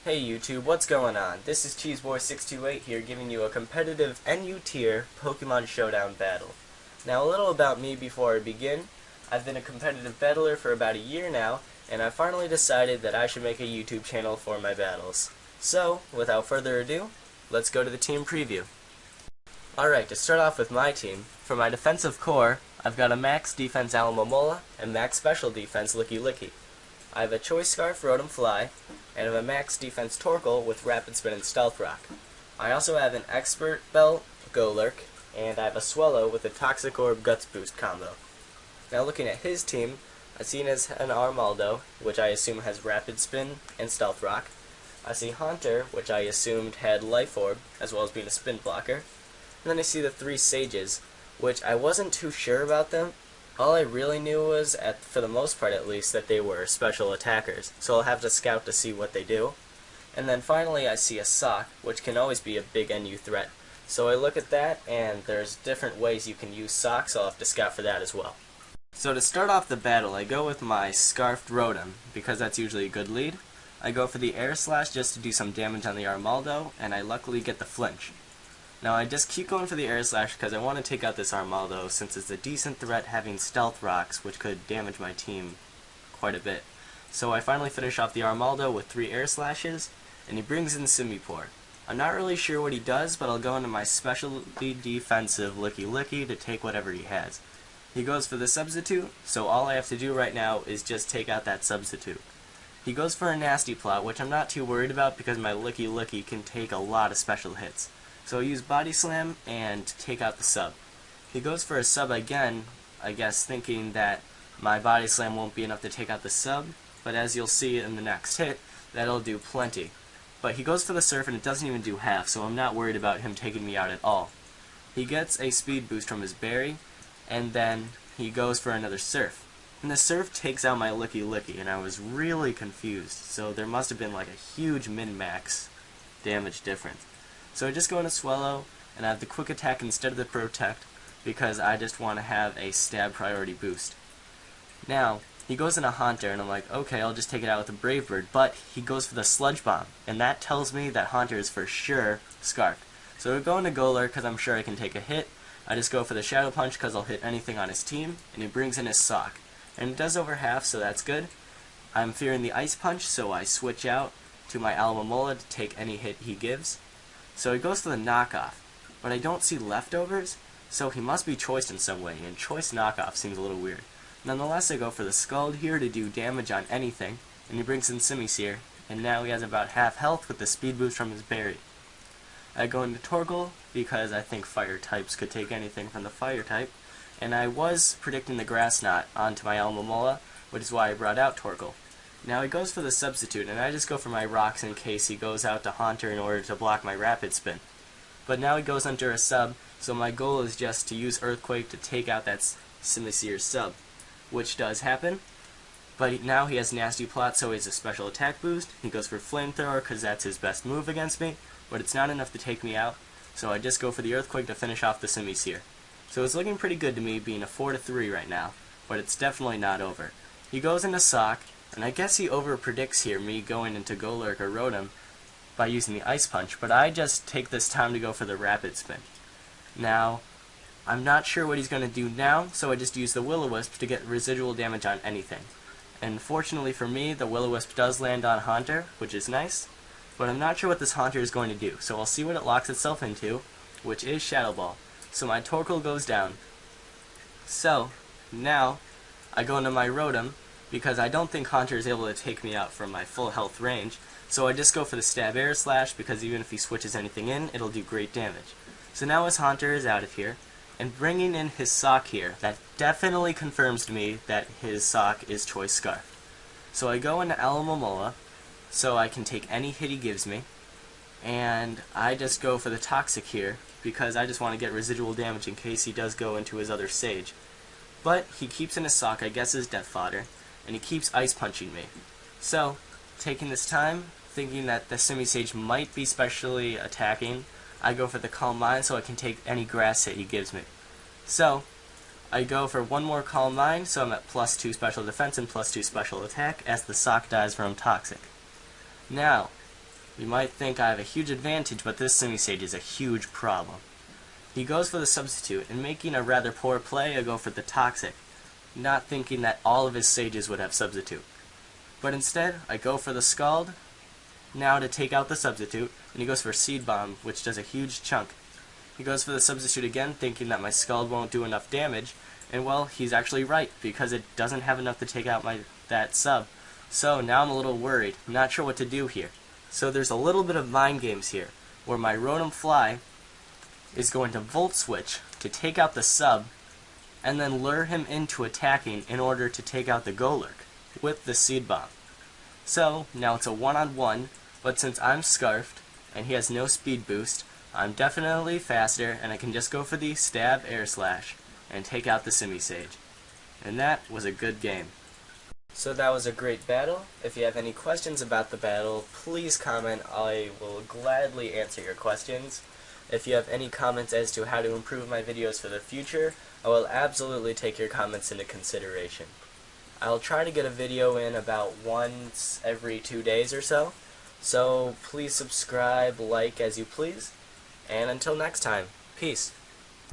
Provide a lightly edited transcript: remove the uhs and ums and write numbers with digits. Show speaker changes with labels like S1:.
S1: Hey YouTube, what's going on? This is Cheeseboy628 here giving you a competitive NU tier Pokemon Showdown battle. Now a little about me before I begin. I've been a competitive battler for about a year now, and I finally decided that I should make a YouTube channel for my battles. So, without further ado, let's go to the team preview. Alright, to start off with my team, for my defensive core, I've got a max defense Alomomola and max special defense Licky Licky. I have a Choice Scarf Rotom Fly, and I have a max defense Torkoal with Rapid Spin and Stealth Rock. I also have an Expert Belt Golurk, and I have a Swellow with a Toxic Orb Guts Boost combo. Now looking at his team, I see an Armaldo, which I assume has Rapid Spin and Stealth Rock. I see Haunter, which I assumed had Life Orb, as well as being a Spin Blocker. And then I see the three Sages, which I wasn't too sure about them. All I really knew was, for the most part at least, that they were special attackers, so I'll have to scout to see what they do. And then finally I see a Sock, which can always be a big NU threat. So I look at that, and there's different ways you can use Sock, so I'll have to scout for that as well. So to start off the battle, I go with my Scarfed Rotom, because that's usually a good lead. I go for the Air Slash just to do some damage on the Armaldo, and I luckily get the flinch. Now I just keep going for the Air Slash because I want to take out this Armaldo since it's a decent threat having Stealth Rocks, which could damage my team quite a bit. So I finally finish off the Armaldo with 3 Air Slashes, and he brings in Simipour. I'm not really sure what he does, but I'll go into my specialty defensive Licky Licky to take whatever he has. He goes for the Substitute, so all I have to do right now is just take out that Substitute. He goes for a Nasty Plot, which I'm not too worried about because my Licky Licky can take a lot of special hits. So I use Body Slam and take out the sub. He goes for a sub again, I guess thinking that my Body Slam won't be enough to take out the sub, but as you'll see in the next hit, that'll do plenty. But he goes for the Surf and it doesn't even do half, so I'm not worried about him taking me out at all. He gets a speed boost from his berry, and then he goes for another Surf. And the Surf takes out my Licky Licky, and I was really confused, so there must have been like a huge min-max damage difference. So I just go into Swellow, and I have the Quick Attack instead of the Protect, because I just want to have a stab priority boost. Now, he goes into Haunter, and I'm like, okay, I'll just take it out with a Brave Bird, but he goes for the Sludge Bomb, and that tells me that Haunter is for sure Scarfed. So I go into Golurk, because I'm sure I can take a hit. I just go for the Shadow Punch, because I'll hit anything on his team, and he brings in his Sock. And it does over half, so that's good. I'm fearing the Ice Punch, so I switch out to my Alomomola to take any hit he gives. So he goes for the Knockoff, but I don't see leftovers, so he must be choiced in some way, and choice knockoff seems a little weird. Nonetheless, I go for the Scald here to do damage on anything, and he brings in Simisage, and now he has about half health with the speed boost from his berry. I go into Torkoal, because I think fire types could take anything from the fire type, and I was predicting the Grass Knot onto my Alomomola, which is why I brought out Torkoal. Now he goes for the Substitute, and I just go for my Rocks in case he goes out to Haunter in order to block my Rapid Spin. But now he goes under a sub, so my goal is just to use Earthquake to take out that Simisear sub, which does happen. But now he has Nasty Plot, so he has a special attack boost. He goes for Flamethrower because that's his best move against me, but it's not enough to take me out, so I just go for the Earthquake to finish off the Simisear. So it's looking pretty good to me, being a 4-3 right now, but it's definitely not over. He goes into Sock, and I guess he over-predicts here me going into Golurk or Rotom by using the Ice Punch, but I just take this time to go for the Rapid Spin. Now, I'm not sure what he's going to do now, so I just use the Will-O-Wisp to get residual damage on anything. And fortunately for me, the Will-O-Wisp does land on Haunter, which is nice, but I'm not sure what this Haunter is going to do, so I'll see what it locks itself into, which is Shadow Ball. So my Torkoal goes down. So, now, I go into my Rotom, because I don't think Haunter is able to take me out from my full health range, so I just go for the Stab Air Slash, because even if he switches anything in, it'll do great damage. So now his Haunter is out of here, and bringing in his Sock here, that definitely confirms to me that his Sock is Choice Scarf. So I go into Alomomola, so I can take any hit he gives me, and I just go for the Toxic here, because I just want to get residual damage in case he does go into his other Sage. But he keeps in his Sock, I guess his Death Fodder, and he keeps Ice Punching me. So, taking this time, thinking that the Simisage might be specially attacking, I go for the Calm Mind so I can take any grass hit he gives me. So, I go for one more Calm Mind, so I'm at +2 special defense and +2 special attack as the Sock dies from Toxic. Now, You might think I have a huge advantage, but this Simisage is a huge problem. He goes for the substitute, and making a rather poor play, I go for the toxic, not thinking that all of his sages would have substitute. But instead, I go for the scald, now to take out the substitute, and he goes for seed bomb, which does a huge chunk. He goes for the substitute again, thinking that my scald won't do enough damage, and well, he's actually right, because it doesn't have enough to take out that sub. So now I'm a little worried, not sure what to do here. So there's a little bit of mind games here, where my Rotom Fly is going to Volt Switch to take out the sub, and then lure him into attacking in order to take out the Golurk with the Seed Bomb. So now it's a one-on-one, but since I'm Scarfed, and he has no speed boost, I'm definitely faster, and I can just go for the Stab Air Slash and take out the Simisage. And that was a good game. So that was a great battle. If you have any questions about the battle, please comment. I will gladly answer your questions. If you have any comments as to how to improve my videos for the future, I will absolutely take your comments into consideration. I'll try to get a video in about once every 2 days or so. So please subscribe, like as you please. And until next time, peace.